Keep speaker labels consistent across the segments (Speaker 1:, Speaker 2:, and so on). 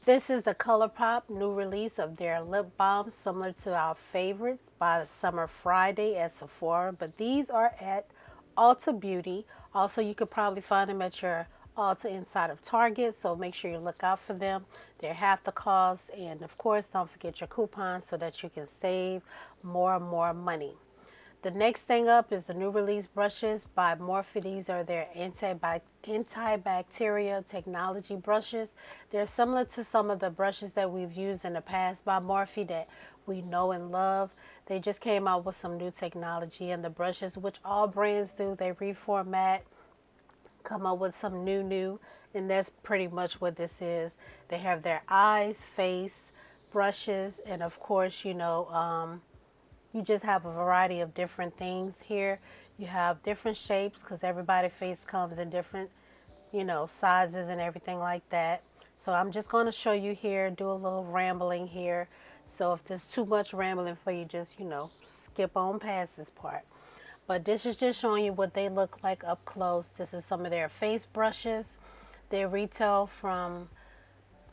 Speaker 1: This is the ColourPop new release of their lip balm, similar to our favorites by Summer Friday at Sephora, but these are at Ulta Beauty. Also, you could probably find them at your Ulta inside of Target, so make sure you look out for them. They're half the cost, and of course, don't forget your coupon so that you can save more and more money. The next thing up is the new release brushes by Morphe. These are their antibacterial technology brushes. They're similar to some of the brushes that we've used in the past by Morphe that we know and love. They just came out with some new technology in the brushes, which all brands do. They reformat, come up with some new, and that's pretty much what this is. They have their eyes, face, brushes, and of course, you just have a variety of different things here. You have different shapes because everybody's face comes in different, sizes and everything like that. So I'm just going to show you here, do a little rambling here. So if there's too much rambling for you, just, skip on past this part. But this is just showing you what they look like up close. This is some of their face brushes. They retail from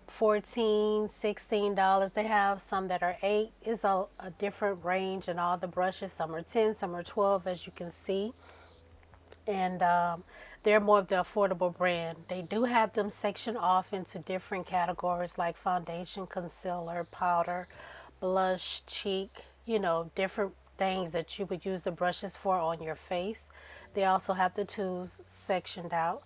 Speaker 1: $14, $16. They have some that are 8. It's a different range in all the brushes. Some are 10, some are 12, as you can see. And they're more of the affordable brand. They do have them sectioned off into different categories like foundation, concealer, powder, blush, cheek, different things that you would use the brushes for on your face. They also have the tools sectioned out.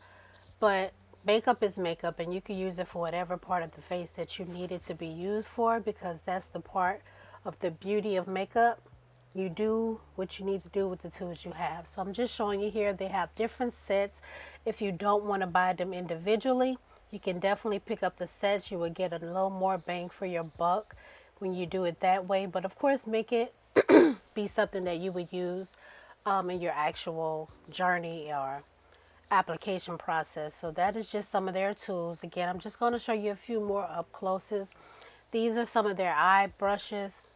Speaker 1: But makeup is makeup, and you can use it for whatever part of the face that you need it to be used for, because that's the part of the beauty of makeup. You do what you need to do with the tools you have. So I'm just showing you here. They have different sets. If you don't want to buy them individually, you can definitely pick up the sets. You will get a little more bang for your buck when you do it that way. But of course, make it be something that you would use in your actual journey or application process. So that is just some of their tools. Again, I'm just going to show you a few more up closes. These are some of their eye brushes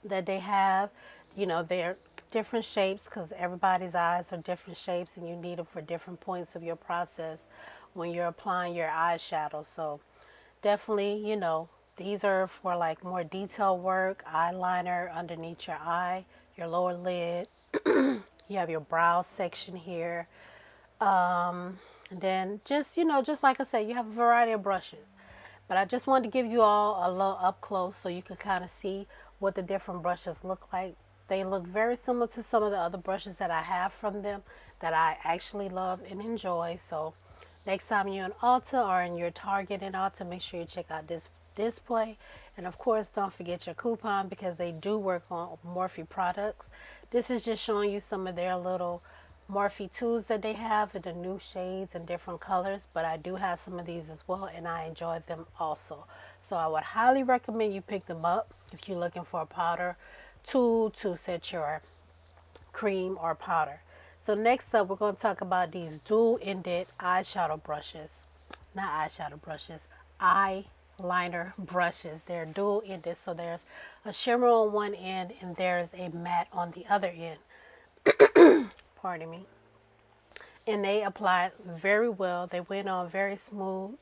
Speaker 1: that they have. They're different shapes because everybody's eyes are different shapes, and you need them for different points of your process when you're applying your eyeshadow. So definitely, these are for like more detailed work, eyeliner underneath your eye, your lower lid. You have your brow section here. And then just like I said, you have a variety of brushes. But I just wanted to give you all a little up close so you could kind of see what the different brushes look like. They look very similar to some of the other brushes that I have from them that I actually love and enjoy. So next time you're in Ulta or in your Target in Ulta, make sure you check out this display. And of course, don't forget your coupon because they do work on Morphe products. This is just showing you some of their little Morphe tools that they have in the new shades and different colors, but I do have some of these as well, and I enjoy them also. So I would highly recommend you pick them up if you're looking for a powder tool to set your cream or powder. So next up, we're going to talk about these dual-ended eyeshadow brushes. Not eyeshadow brushes, eyeliner brushes. They're dual-ended, so there's a shimmer on one end and there's a matte on the other end. Pardon me. And they applied very well. They went on very smooth.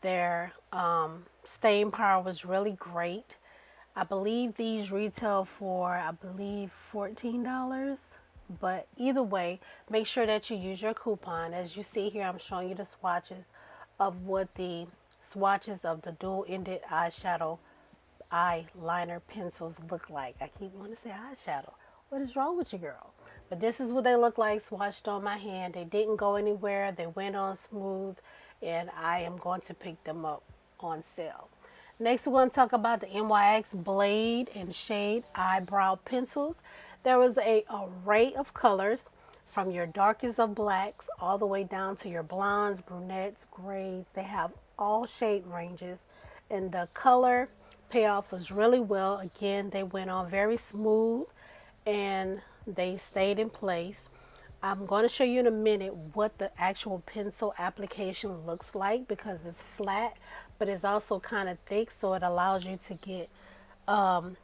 Speaker 1: Their staying power was really great. I believe these retail for, $14. But either way, make sure that you use your coupon. As you see here, I'm showing you the swatches of what the swatches of the dual-ended eyeshadow eyeliner pencils look like. I keep wanting to say eyeshadow. What is wrong with you, girl? But this is what they look like swatched on my hand. They didn't go anywhere. They went on smooth, and I am going to pick them up on sale. Next, we're going to talk about the NYX Blade and Shade Eyebrow Pencils. There was an array of colors from your darkest of blacks all the way down to your blondes, brunettes, grays. They have all shade ranges, and the color payoff was really well. Again, they went on very smooth and they stayed in place. I'm going to show you in a minute what the actual pencil application looks like because it's flat, but it's also kind of thick, so it allows you to get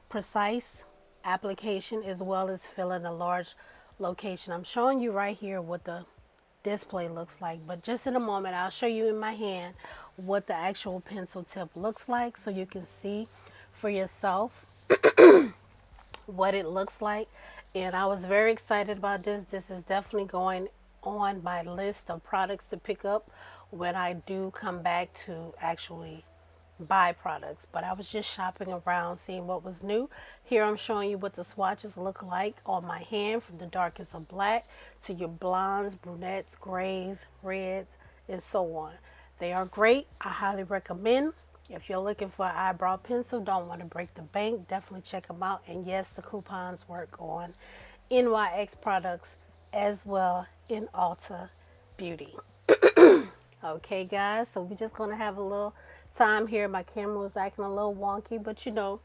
Speaker 1: precise application as well as fill in a large location. I'm showing you right here what the display looks like, but just in a moment I'll show you in my hand what the actual pencil tip looks like so you can see for yourself what it looks like. And I was very excited about this. This is definitely going on my list of products to pick up when I do come back to actually buy products. But I was just shopping around, seeing what was new. Here I'm showing you what the swatches look like on my hand, from the darkest of black to your blondes, brunettes, grays, reds, and so on. They are great. I highly recommend. If you're looking for an eyebrow pencil, don't want to break the bank, definitely check them out. And yes, the coupons work on NYX products as well in Ulta Beauty. Okay, guys, so we're just going to have a little time here. My camera was acting a little wonky, but you know,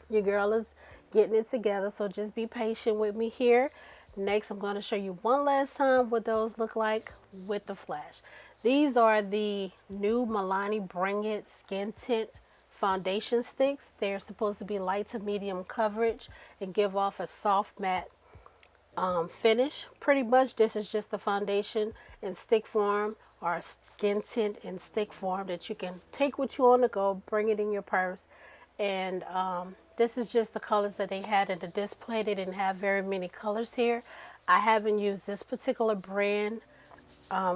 Speaker 1: your girl is getting it together, so just be patient with me here. Next, I'm going to show you one last time what those look like with the flash. These are the new Milani Bring It Skin Tint foundation sticks. They're supposed to be light to medium coverage and give off a soft matte finish. Pretty much this is just the foundation in stick form, or skin tint in stick form, that you can take with you on the go, bring it in your purse. And this is just the colors that they had in the display. They didn't have very many colors here. I haven't used this particular brand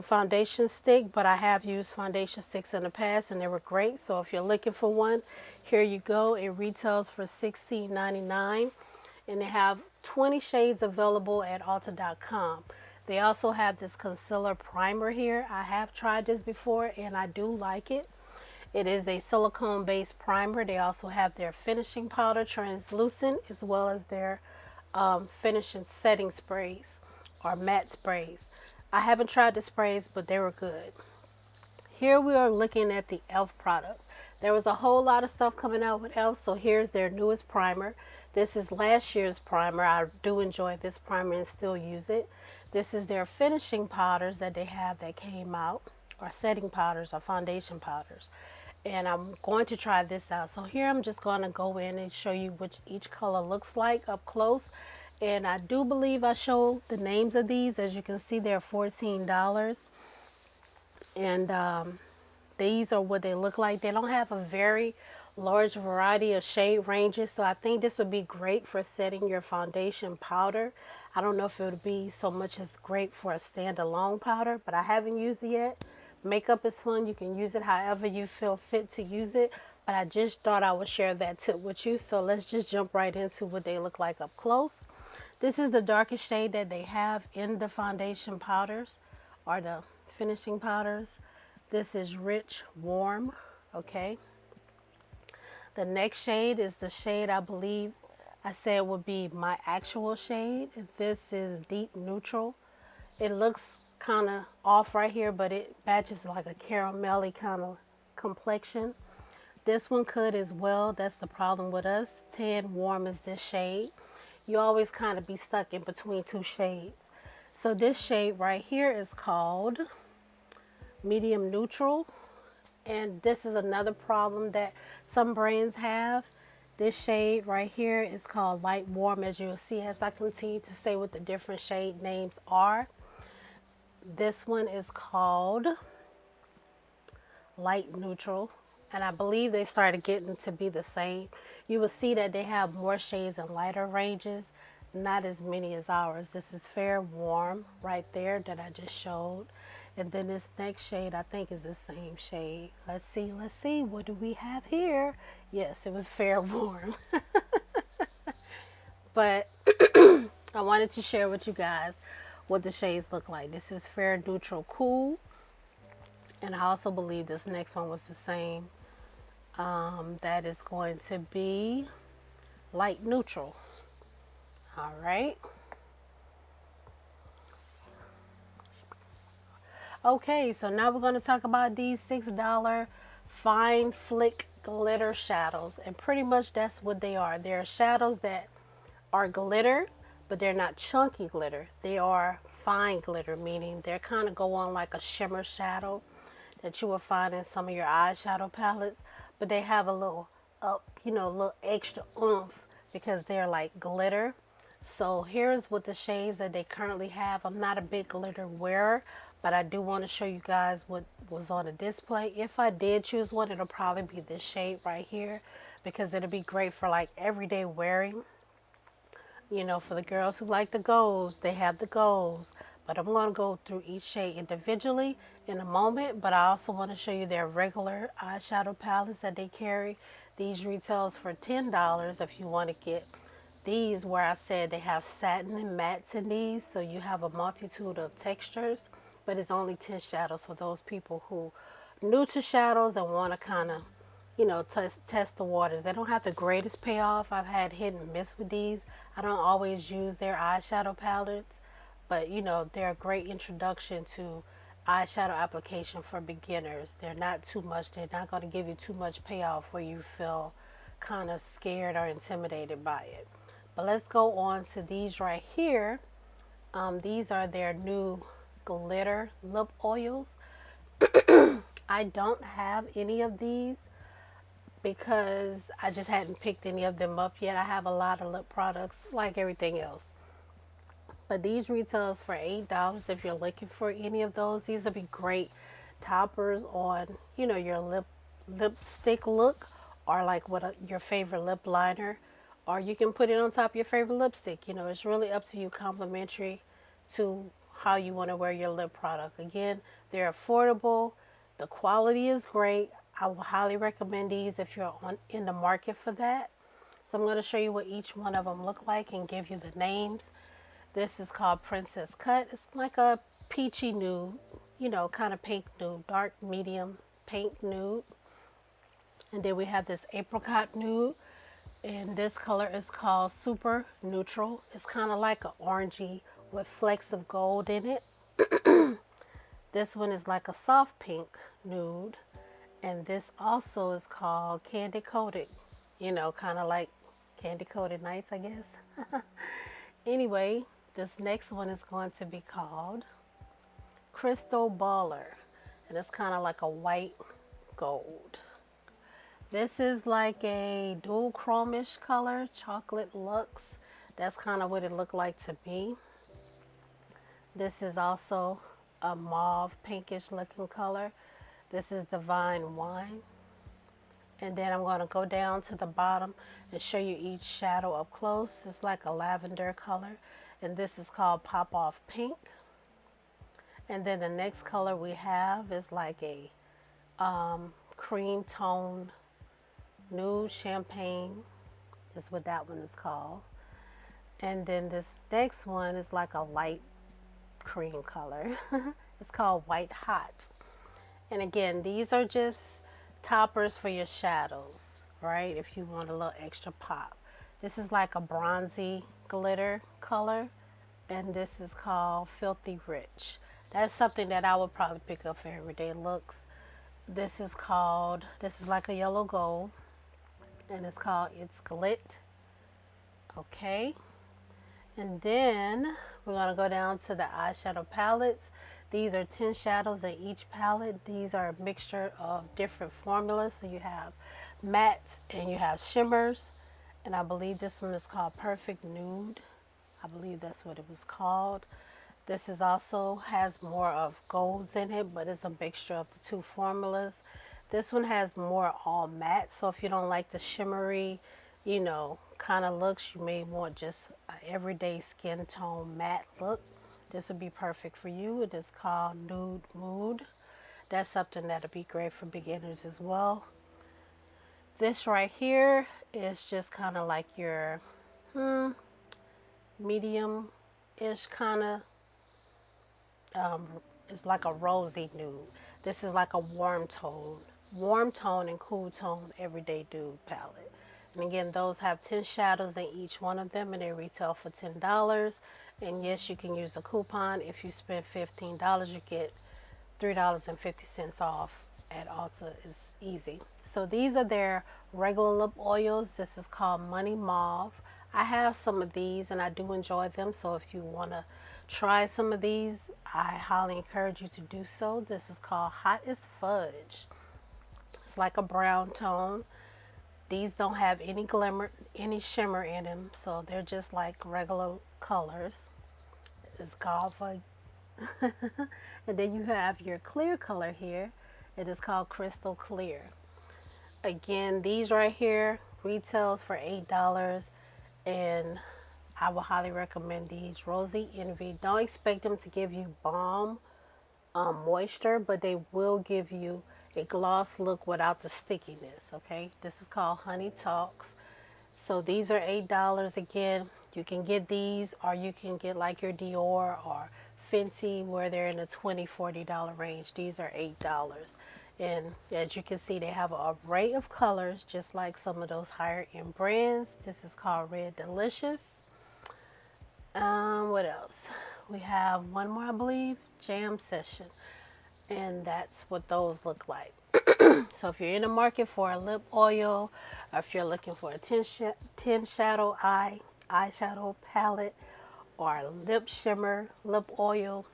Speaker 1: foundation stick, but I have used foundation sticks in the past and they were great. So if you're looking for one, here you go. It retails for $16.99 and they have 20 shades available at Ulta.com. They also have this concealer primer here. I have tried this before and I do like it. It is a silicone based primer. They also have their finishing powder, translucent, as well as their finishing setting sprays or matte sprays. I haven't tried the sprays, but they were good. Here we are looking at the e.l.f. products. There was a whole lot of stuff coming out with e.l.f., so here's their newest primer. This is last year's primer. I do enjoy this primer and still use it. This is their finishing powders that they have that came out, or setting powders or foundation powders. And I'm going to try this out. So here I'm just going to go in and show you which each color looks like up close. And I do believe I showed the names of these. As you can see, they're $14. And these are what they look like. They don't have a very large variety of shade ranges, so I think this would be great for setting your foundation powder. I don't know if it would be so much as great for a standalone powder, but I haven't used it yet. Makeup is fun. You can use it however you feel fit to use it, but I just thought I would share that tip with you. So let's just jump right into what they look like up close. This is the darkest shade that they have in the foundation powders, or the finishing powders. This is Rich Warm. Okay. The next shade is the shade I believe I said would be my actual shade. This is Deep Neutral. It looks kind of off right here, but it matches like a caramelly kind of complexion. This one could as well. That's the problem with us. Tan Warm is this shade. You always kind of be stuck in between two shades. So this shade right here is called Medium Neutral. And this is another problem that some brands have. This shade right here is called Light Warm, as you'll see as I continue to say what the different shade names are. This one is called Light Neutral, and I believe they started getting to be the same. You will see that they have more shades and lighter ranges, not as many as ours. This is Fair Warm right there that I just showed. And then this next shade I think is the same shade. Let's see, what do we have here? Yes, it was Fair Warm. But I wanted to share with you guys what the shades look like. This is Fair Neutral Cool. And I also believe this next one was the same. That is going to be Light Neutral. All right. Okay, so now we're going to talk about these $6 Fine Flick Glitter Shadows. And pretty much that's what they are. They're shadows that are glitter, but they're not chunky glitter. They are fine glitter, meaning they're kind of go on like a shimmer shadow that you will find in some of your eyeshadow palettes. But they have a little little extra oomph because they're like glitter. So here's what the shades that they currently have. I'm not a big glitter wearer, but I do want to show you guys what was on a display. If I did choose one, it'll probably be this shade right here, because it'll be great for like everyday wearing. You know, for the girls who like the golds, they have the golds. But I'm going to go through each shade individually in a moment. But I also want to show you their regular eyeshadow palettes that they carry. These retails for $10 if you want to get these, where I said they have satin and mattes in these. So you have a multitude of textures. But it's only 10 shadows for those people who new to shadows and want to kind of, you know, test the waters. They don't have the greatest payoff. I've had hit and miss with these. I don't always use their eyeshadow palettes, but you know, they're a great introduction to eyeshadow application for beginners. They're not too much. They're not going to give you too much payoff where you feel kind of scared or intimidated by it. But let's go on to these right here. These are their new glitter lip oils. I don't have any of these because I just hadn't picked any of them up yet. I have a lot of lip products like everything else. But these retails for $8 if you're looking for any of those. These would be great toppers on, you know, your lipstick look, or like your favorite lip liner, or you can put it on top of your favorite lipstick. You know, it's really up to you, complimentary to how you want to wear your lip product. Again, they're affordable. The quality is great. I will highly recommend these if you're in the market for that. So I'm going to show you what each one of them look like and give you the names. This is called Princess Cut. It's like a peachy nude, you know, kind of pink nude, dark medium pink nude. And then we have this apricot nude. And this color is called Super Neutral. It's kind of like an orangey with flecks of gold in it. This one is like a soft pink nude. And this also is called Candy Coated. You know, kind of like Candy Coated Nights, I guess. Anyway, this next one is going to be called Crystal Baller. And it's kind of like a white gold. This is like a dual chromish color, chocolate luxe. That's kind of what it looked like to me. This is also a mauve pinkish looking color. This is Divine Wine. And then I'm going to go down to the bottom and show you each shadow up close. It's like a lavender color. And this is called Pop Off Pink. And then the next color we have is like a cream tone nude champagne is what that one is called. And then this next one is like a light cream color. It's called White Hot. And again, these are just toppers for your shadows, right? If you want a little extra pop. This is like a bronzy glitter color. And this is called Filthy Rich. That's something that I would probably pick up for everyday looks. This is like a yellow gold. And it's called It's Glit. Okay. And then we're going to go down to the eyeshadow palettes. These are 10 shadows in each palette. These are a mixture of different formulas. So you have mattes and you have shimmers. And I believe this one is called Perfect Nude. I believe that's what it was called. This is also has more of golds in it, but it's a mixture of the two formulas. This one has more all matte. So if you don't like the shimmery, you know, kind of looks, you may want just an everyday skin tone matte look. This would be perfect for you. It is called Nude Mood. That's something that'll be great for beginners as well. This right here is just kind of like your medium-ish kind of, it's like a rosy nude. This is like a warm tone and cool tone everyday nude palette. And again, those have 10 shadows in each one of them, and they retail for $10. And yes, you can use a coupon. If you spend $15, you get $3.50 off at Ulta. It's easy. So these are their regular lip oils. This is called Money Mauve. I have some of these and I do enjoy them. So if you want to try some of these, I highly encourage you to do so. This is called Hot as Fudge. It's like a brown tone. These don't have any glimmer, any shimmer in them, so they're just like regular colors. It's called for. And then you have your clear color here. It is called Crystal Clear. Again, these right here retails for $8, and I would highly recommend these. Rosy Envy. Don't expect them to give you balm moisture, but they will give you a gloss look without the stickiness. Okay, this is called Honey Talks. So these are $8 again. You can get these, or you can get like your Dior or Fenty, where they're in the $20-$40 range. These are $8. And as you can see, they have an array of colors, just like some of those higher end brands. This is called Red Delicious. What else? We have one more, I believe, Jam Session. And that's what those look like. So if you're in the market for a lip oil, or if you're looking for a 10 shadow eyeshadow palette, or a lip shimmer, lip oil,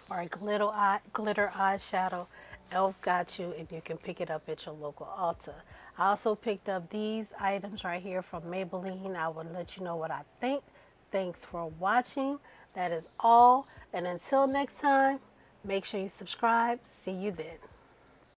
Speaker 1: or a glitter eyeshadow, Elf got you, and you can pick it up at your local Ulta. I also picked up these items right here from Maybelline. I will let you know what I think. Thanks for watching. That is all. And until next time, make sure you subscribe. See you then.